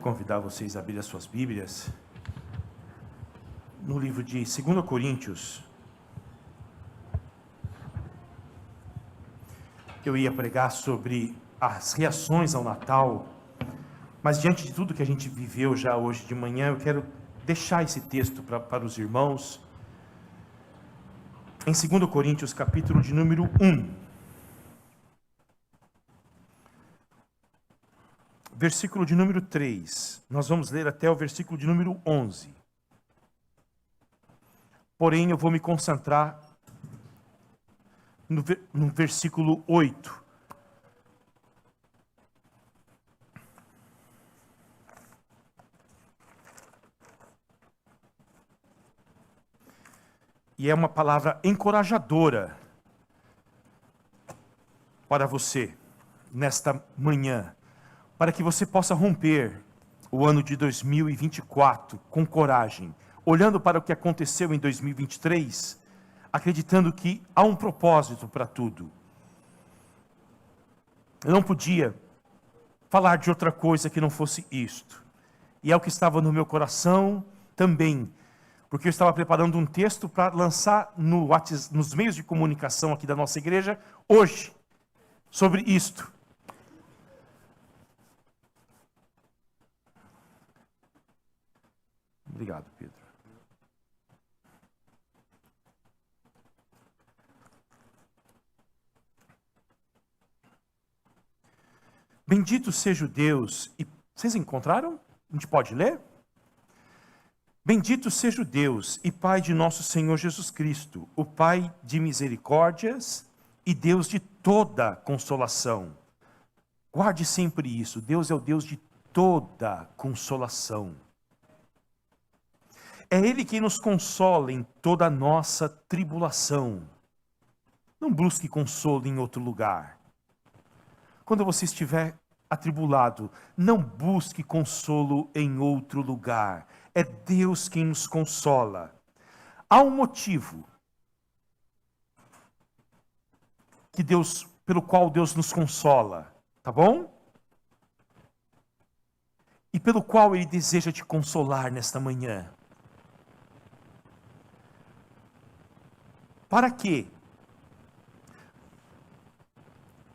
Convidar vocês a abrir as suas Bíblias no livro de 2 Coríntios. Eu ia pregar sobre as reações ao Natal, mas diante de tudo que a gente viveu já hoje de manhã, eu quero deixar esse texto para os irmãos. Em 2 Coríntios, capítulo de número 1. Versículo de número 3, nós vamos ler até o versículo de número 11. Porém, eu vou me concentrar no versículo 8. E é uma palavra encorajadora para você, nesta manhã, para que você possa romper o ano de 2024 com coragem, olhando para o que aconteceu em 2023, acreditando que há um propósito para tudo. Eu não podia falar de outra coisa que não fosse isto. E é o que estava no meu coração também, porque eu estava preparando um texto para lançar nos meios de comunicação aqui da nossa igreja, hoje, sobre isto. Obrigado, Pedro. Bendito seja o Deus, e vocês encontraram? A gente pode ler? Bendito seja o Deus e Pai de nosso Senhor Jesus Cristo, o Pai de misericórdias e Deus de toda consolação. Guarde sempre isso, Deus é o Deus de toda consolação. É Ele quem nos consola em toda a nossa tribulação. Não busque consolo em outro lugar. Quando você estiver atribulado, não busque consolo em outro lugar. É Deus quem nos consola. Há um motivo pelo qual Deus nos consola, tá bom? E pelo qual Ele deseja te consolar nesta manhã. Para quê?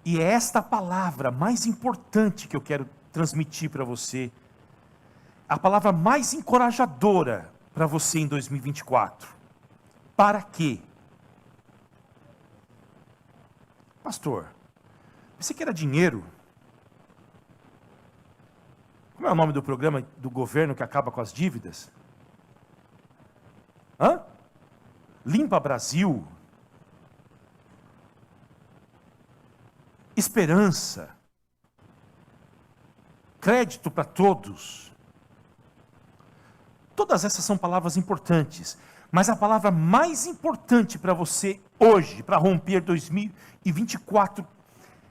E é esta palavra mais importante que eu quero transmitir para você. A palavra mais encorajadora para você em 2024. Para quê? Pastor, pensei que era dinheiro. Como é o nome do programa do governo que acaba com as dívidas? Limpa Brasil, esperança, crédito para todos. Todas essas são palavras importantes, mas a palavra mais importante para você hoje, para romper 2024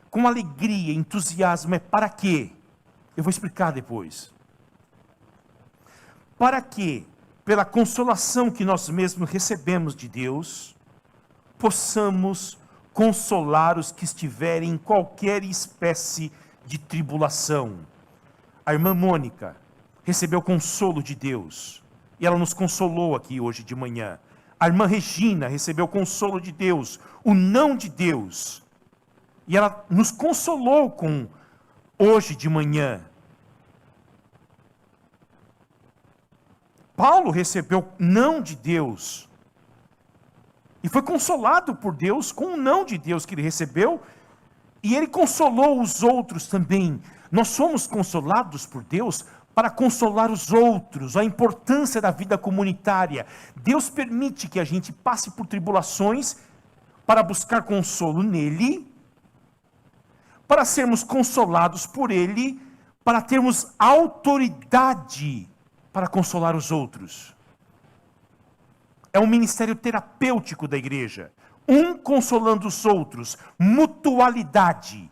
com alegria, entusiasmo, é para quê? Eu vou explicar depois. Para quê? Pela consolação que nós mesmos recebemos de Deus, possamos consolar os que estiverem em qualquer espécie de tribulação. A irmã Mônica recebeu consolo de Deus, e ela nos consolou aqui hoje de manhã. A irmã Regina recebeu consolo de Deus, o não de Deus, e ela nos consolou hoje de manhã. Paulo recebeu não de Deus e foi consolado por Deus com o não de Deus que ele recebeu, e ele consolou os outros também. Nós somos consolados por Deus para consolar os outros, a importância da vida comunitária. Deus permite que a gente passe por tribulações para buscar consolo nele, para sermos consolados por ele, para termos autoridade para consolar os outros. É um ministério terapêutico da igreja. Um consolando os outros. Mutualidade.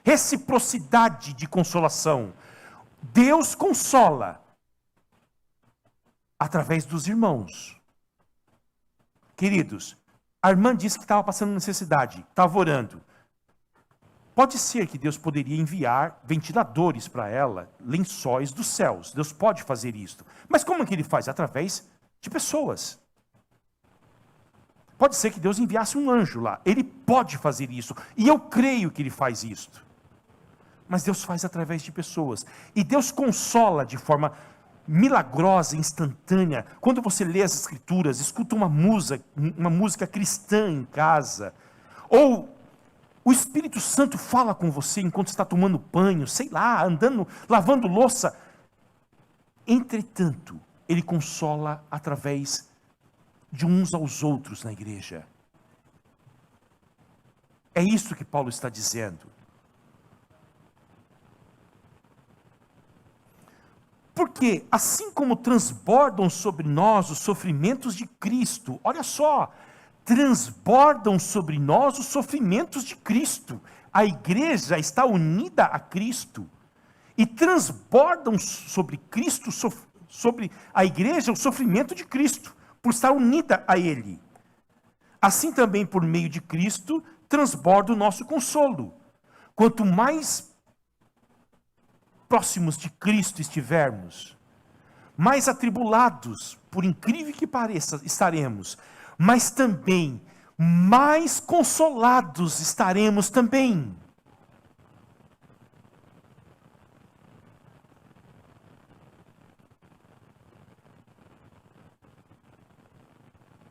Reciprocidade de consolação. Deus consola através dos irmãos. Queridos, a irmã disse que estava passando necessidade, estava orando. Pode ser que Deus poderia enviar ventiladores para ela, lençóis dos céus. Deus pode fazer isso. Mas como que ele faz? Através de pessoas. Pode ser que Deus enviasse um anjo lá. Ele pode fazer isso. E eu creio que ele faz isso. Mas Deus faz através de pessoas. E Deus consola de forma milagrosa, instantânea. Quando você lê as Escrituras, escuta uma música cristã em casa, ou o Espírito Santo fala com você enquanto está tomando banho, sei lá, andando, lavando louça. Entretanto, ele consola através de uns aos outros na igreja. É isso que Paulo está dizendo. Porque assim como transbordam sobre nós os sofrimentos de Cristo, olha só, transbordam sobre nós os sofrimentos de Cristo. A igreja está unida a Cristo. E transbordam sobre Cristo, sobre a igreja, o sofrimento de Cristo, por estar unida a Ele. Assim também, por meio de Cristo, transborda o nosso consolo. Quanto mais próximos de Cristo estivermos, mais atribulados, por incrível que pareça, estaremos, mas também mais consolados estaremos também.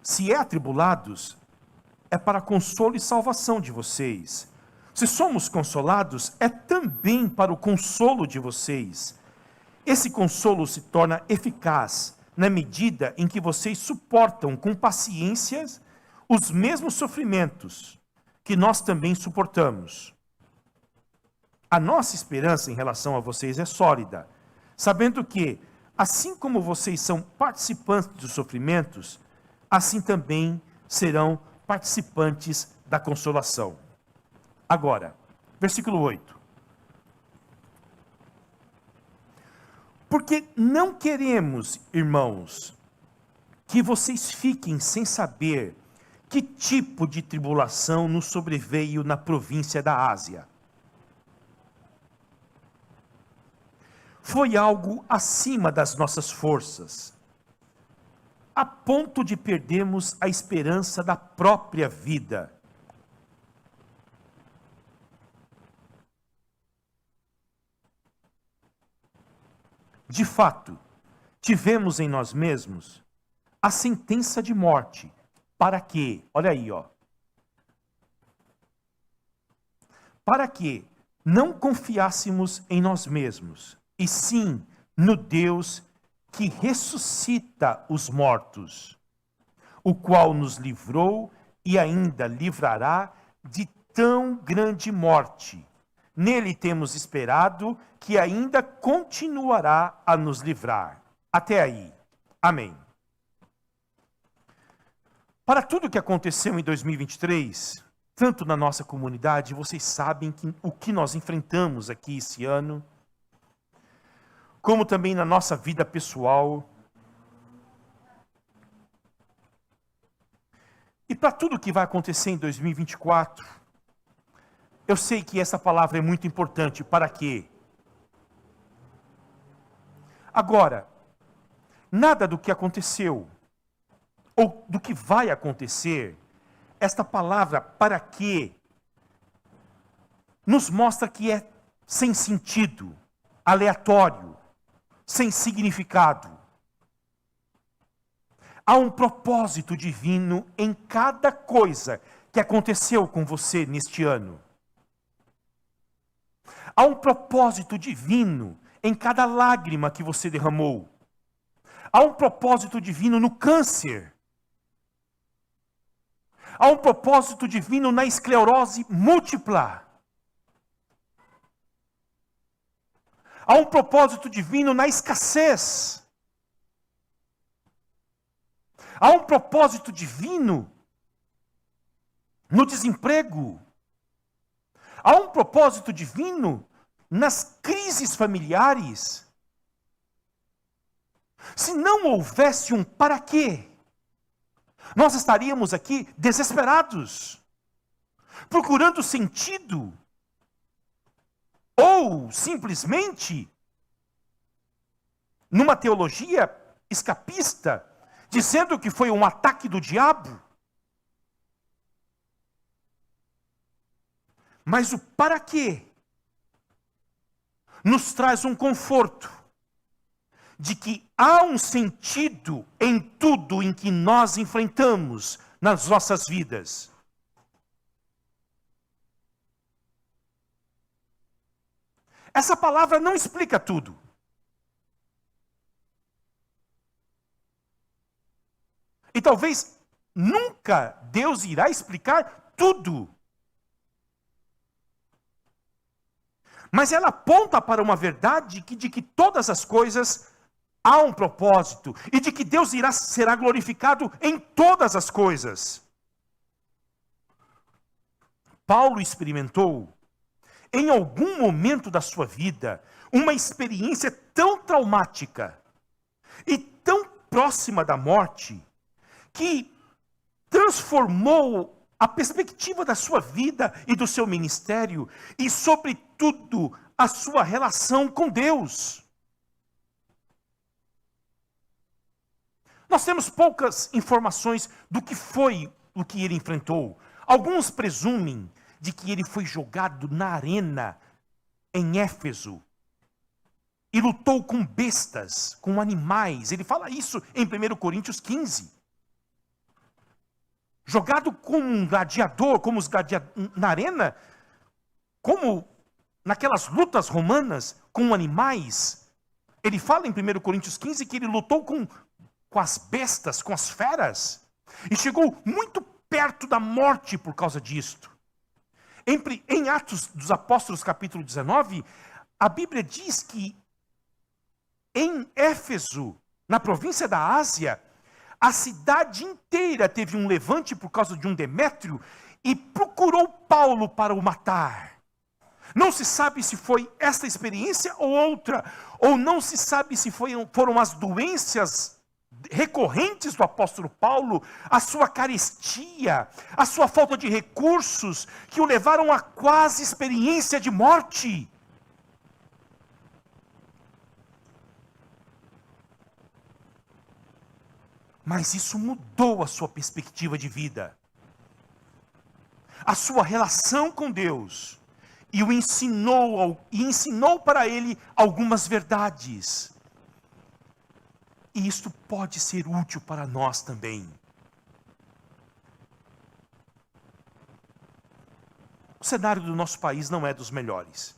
Se é atribulados, é para consolo e salvação de vocês. Se somos consolados, é também para o consolo de vocês. Esse consolo se torna eficaz na medida em que vocês suportam com paciência os mesmos sofrimentos que nós também suportamos. A nossa esperança em relação a vocês é sólida, sabendo que, assim como vocês são participantes dos sofrimentos, assim também serão participantes da consolação. Agora, versículo 8. Porque não queremos, irmãos, que vocês fiquem sem saber que tipo de tribulação nos sobreveio na província da Ásia. Foi algo acima das nossas forças, a ponto de perdermos a esperança da própria vida. De fato, tivemos em nós mesmos a sentença de morte, para que, olha aí, para que não confiássemos em nós mesmos, e sim no Deus que ressuscita os mortos, o qual nos livrou e ainda livrará de tão grande morte. Nele temos esperado que ainda continuará a nos livrar. Até aí. Amém. Para tudo que aconteceu em 2023, tanto na nossa comunidade, vocês sabem o que nós enfrentamos aqui esse ano, como também na nossa vida pessoal. E para tudo que vai acontecer em 2024, eu sei que essa palavra é muito importante. Para quê? Agora, nada do que aconteceu, ou do que vai acontecer, esta palavra para quê, nos mostra que é sem sentido, aleatório, sem significado. Há um propósito divino em cada coisa que aconteceu com você neste ano. Há um propósito divino em cada lágrima que você derramou. Há um propósito divino no câncer. Há um propósito divino na esclerose múltipla. Há um propósito divino na escassez. Há um propósito divino no desemprego. Há um propósito divino nas crises familiares. Se não houvesse um para quê, nós estaríamos aqui desesperados, procurando sentido, ou simplesmente numa teologia escapista, dizendo que foi um ataque do diabo. Mas o para quê nos traz um conforto de que há um sentido em tudo em que nós enfrentamos nas nossas vidas. Essa palavra não explica tudo. E talvez nunca Deus irá explicar tudo. Mas ela aponta para uma verdade de que todas as coisas há um propósito, e de que Deus será glorificado em todas as coisas. Paulo experimentou, em algum momento da sua vida, uma experiência tão traumática e tão próxima da morte, que transformou a perspectiva da sua vida e do seu ministério, e sobretudo a sua relação com Deus. Nós temos poucas informações do que foi o que ele enfrentou. Alguns presumem de que ele foi jogado na arena em Éfeso e lutou com bestas, com animais. Ele fala isso em 1 Coríntios 15. Jogado como um gladiador, na arena, como naquelas lutas romanas com animais. Ele fala em 1 Coríntios 15 que ele lutou com as bestas, com as feras, e chegou muito perto da morte por causa disto. Em Atos dos Apóstolos, capítulo 19, a Bíblia diz que em Éfeso, na província da Ásia, a cidade inteira teve um levante por causa de um Demétrio e procurou Paulo para o matar. Não se sabe se foi esta experiência ou outra, ou não se sabe se foram as doenças recorrentes do apóstolo Paulo, a sua carestia, a sua falta de recursos, que o levaram a quase experiência de morte. Mas isso mudou a sua perspectiva de vida, a sua relação com Deus, e ensinou para ele algumas verdades. E isto pode ser útil para nós também. O cenário do nosso país não é dos melhores.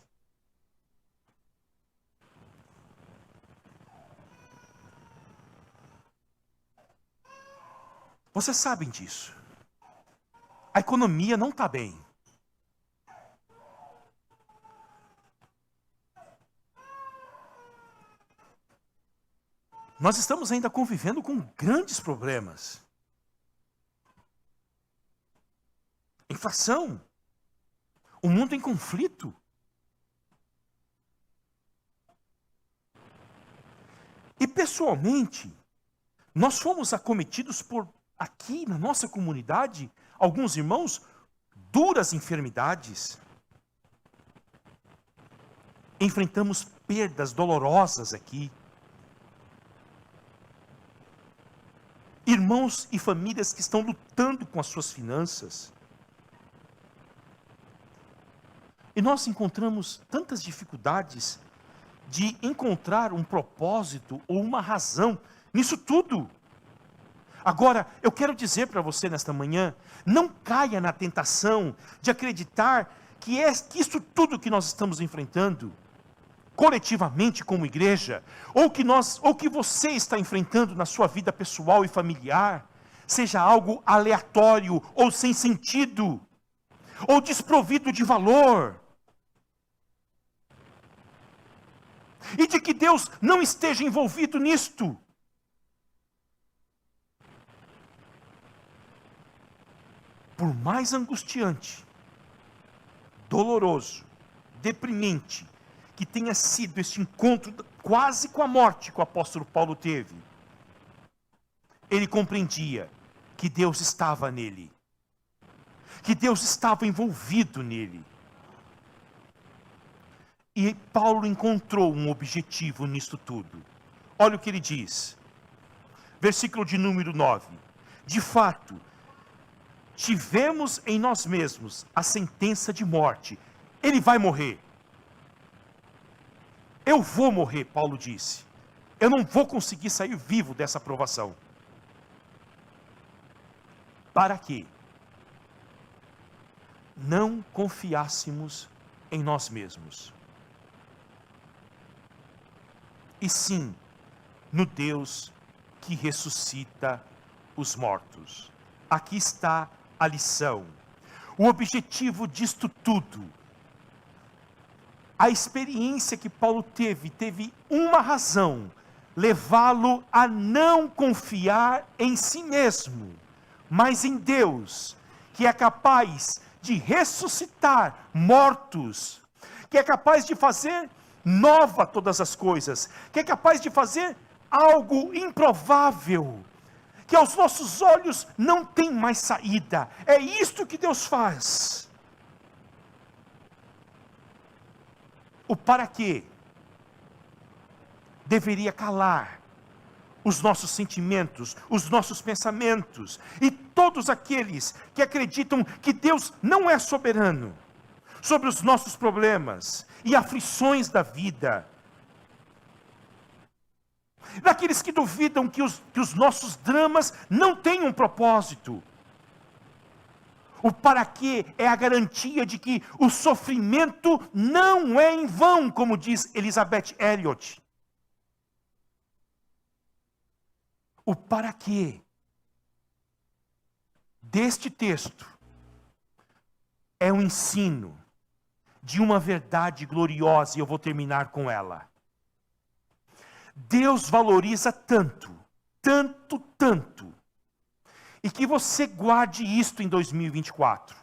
Vocês sabem disso. A economia não está bem. Nós estamos ainda convivendo com grandes problemas. Inflação. O mundo em conflito. E pessoalmente, nós fomos acometidos por, aqui na nossa comunidade, alguns irmãos, duras enfermidades. Enfrentamos perdas dolorosas aqui. Irmãos e famílias que estão lutando com as suas finanças. E nós encontramos tantas dificuldades de encontrar um propósito ou uma razão nisso tudo. Agora, eu quero dizer para você nesta manhã, não caia na tentação de acreditar que isso tudo que nós estamos enfrentando, coletivamente como igreja, ou que você está enfrentando na sua vida pessoal e familiar, seja algo aleatório ou sem sentido, ou desprovido de valor. E de que Deus não esteja envolvido nisto. Por mais angustiante, doloroso, deprimente, que tenha sido este encontro quase com a morte que o apóstolo Paulo teve, ele compreendia que Deus estava nele, que Deus estava envolvido nele. E Paulo encontrou um objetivo nisto tudo. Olha o que ele diz. Versículo de número 9. De fato, tivemos em nós mesmos a sentença de morte. Ele vai morrer. Eu vou morrer, Paulo disse. Eu não vou conseguir sair vivo dessa provação. Para quê? Não confiássemos em nós mesmos. E sim, no Deus que ressuscita os mortos. Aqui está a lição. O objetivo disto tudo. A experiência que Paulo teve uma razão: levá-lo a não confiar em si mesmo, mas em Deus, que é capaz de ressuscitar mortos, que é capaz de fazer nova todas as coisas, que é capaz de fazer algo improvável, que aos nossos olhos não tem mais saída. É isto que Deus faz. O para quê deveria calar os nossos sentimentos, os nossos pensamentos, e todos aqueles que acreditam que Deus não é soberano sobre os nossos problemas e aflições da vida, daqueles que duvidam que os nossos dramas não têm um propósito. O para quê é a garantia de que o sofrimento não é em vão, como diz Elizabeth Elliot. O para quê deste texto é um ensino de uma verdade gloriosa, e eu vou terminar com ela. Deus valoriza tanto, tanto, tanto, e que você guarde isto em 2024.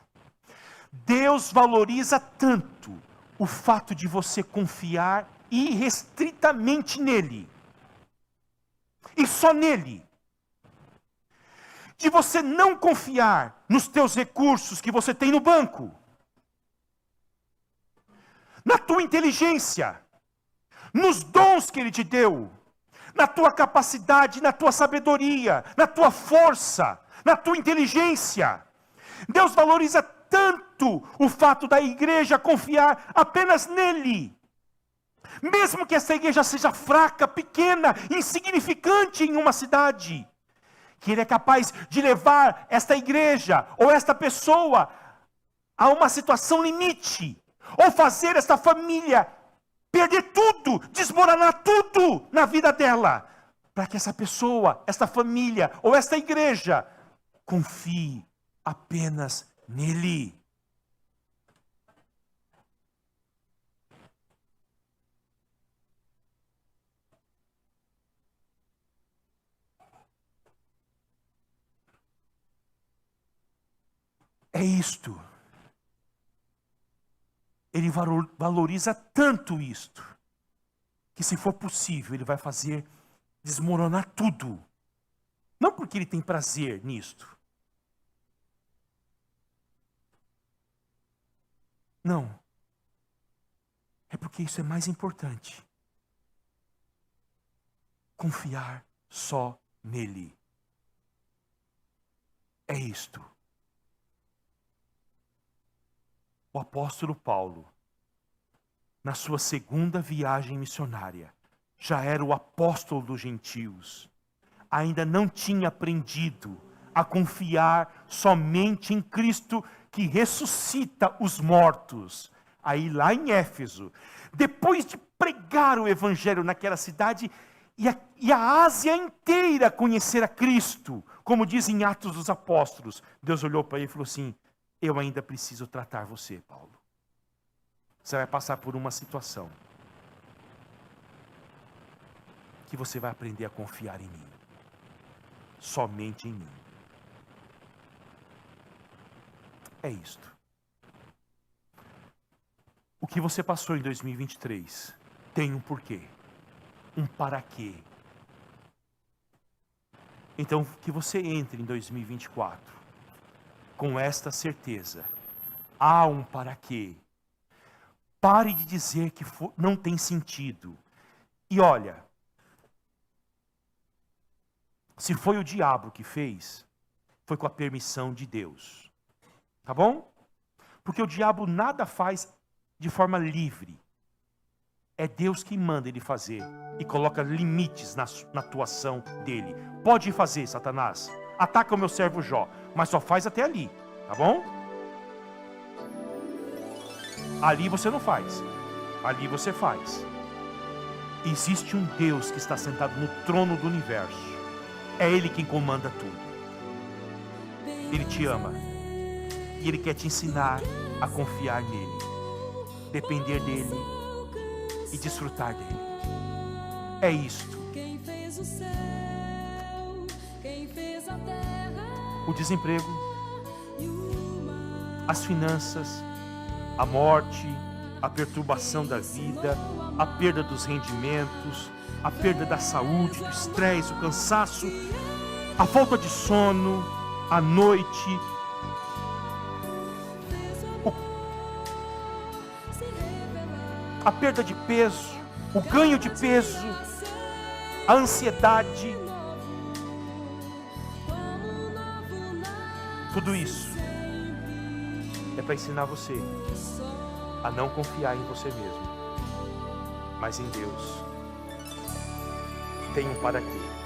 Deus valoriza tanto o fato de você confiar irrestritamente nele, e só nele. De você não confiar nos teus recursos que você tem no banco, na tua inteligência, nos dons que ele te deu, na tua capacidade, na tua sabedoria, na tua força, na tua inteligência. Deus valoriza tanto o fato da igreja confiar apenas nele. Mesmo que essa igreja seja fraca, pequena, insignificante em uma cidade, que ele é capaz de levar esta igreja ou esta pessoa a uma situação limite, ou fazer esta família perder tudo, desmoronar tudo na vida dela, para que essa pessoa, esta família ou esta igreja confie apenas nele. É isto. Ele valoriza tanto isto, que se for possível, ele vai fazer desmoronar tudo. Não porque ele tem prazer nisto. Não. É porque isso é mais importante. Confiar só nele. É isto. O apóstolo Paulo, na sua segunda viagem missionária, já era o apóstolo dos gentios. Ainda não tinha aprendido a confiar somente em Cristo que ressuscita os mortos. Aí lá em Éfeso, depois de pregar o evangelho naquela cidade, e a Ásia inteira conhecer a Cristo, como diz em Atos dos Apóstolos, Deus olhou para ele e falou assim: eu ainda preciso tratar você, Paulo. Você vai passar por uma situação que você vai aprender a confiar em mim. Somente em mim. É isto. O que você passou em 2023 tem um porquê, um para quê. Então, que você entre em 2024 com esta certeza: há um para quê. Pare de dizer que não tem sentido. E olha, se foi o diabo que fez, foi com a permissão de Deus. Tá bom? Porque o diabo nada faz de forma livre. É Deus quem manda ele fazer e coloca limites na atuação dele. Pode fazer, Satanás. Ataca o meu servo Jó, mas só faz até ali, tá bom? Ali você não faz. Ali você faz. Existe um Deus que está sentado no trono do universo. É Ele quem comanda tudo. Ele te ama. E Ele quer te ensinar a confiar nele. Depender dele e desfrutar dele. É isto. O desemprego, as finanças, a morte, a perturbação da vida, a perda dos rendimentos, a perda da saúde, do estresse, o cansaço, a falta de sono, a noite, a perda de peso, o ganho de peso, a ansiedade, tudo isso é para ensinar você a não confiar em você mesmo, mas em Deus. Tem um para quê?